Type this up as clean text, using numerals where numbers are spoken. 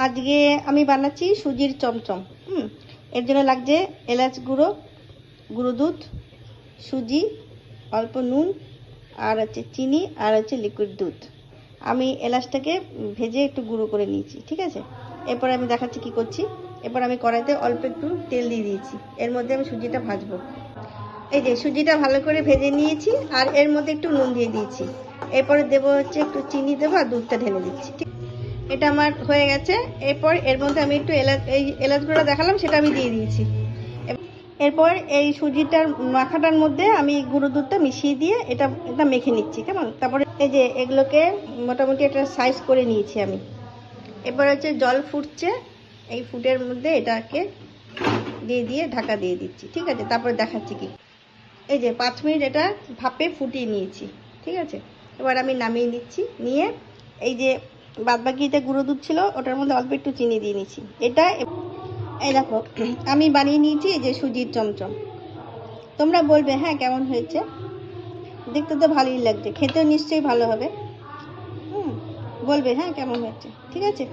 আজকে আমি বানাচ্ছি সুজির চমচম। এর জন্য লাগছে এলাচ গুঁড়ো, গুঁড়ো দুধ, সুজি, অল্প নুন, আর হচ্ছে চিনি, আর হচ্ছে লিকুইড দুধ। আমি এলাচটাকে ভেজে একটু গুঁড়ো করে নিয়েছি, ঠিক আছে। এরপর আমি দেখাচ্ছি কি করছি। এরপর আমি কড়াইতে অল্প একটু তেল দিয়ে দিয়েছি, এর মধ্যে আমি সুজিটা ভাজবো। এই যে সুজিটা ভালো করে ভেজে নিয়েছি, আর এর মধ্যে একটু নুন দিয়ে দিয়েছি। এরপরে দেবো হচ্ছে একটু চিনি দেবো, আর দুধটা ঢেলে দিচ্ছি। এটা আমার হয়ে গেছে। এরপর এর মধ্যে আমি একটু এলাচ গুঁড়ো দেখালাম, সেটা আমি দিয়ে দিয়েছি। এরপর এই সুজিটার মাখাটার মধ্যে আমি গুঁড়ো দুধটা মিশিয়ে দিয়ে এটা মেখে নিচ্ছি, কেমন। তারপরে এই যে এগুলোকে মোটামুটি একটা সাইজ করে নিয়েছি আমি। এরপর হচ্ছে জল ফুটছে, এই ফুটের মধ্যে এটাকে দিয়ে ঢাকা দিয়ে দিচ্ছি, ঠিক আছে। তারপরে দেখাচ্ছি কি। এই যে 5 মিনিট এটা ভাপে ফুটিয়ে নিয়েছি, ঠিক আছে। এবার আমি নামিয়ে নিচ্ছি, নিয়ে এই যে বাদবাকিতে গুঁড়ো দুধ ছিল ওটার মধ্যে অল্প একটু চিনি দিয়ে নিচ্ছি। এটা এই দেখো আমি বানিয়ে নিয়েছি এই যে সুজির চমচম। তোমরা বলবে হ্যাঁ কেমন হয়েছে। দেখতে তো ভালোই লাগছে, খেতেও নিশ্চয়ই ভালো হবে। বলবে হ্যাঁ কেমন হয়েছে, ঠিক আছে।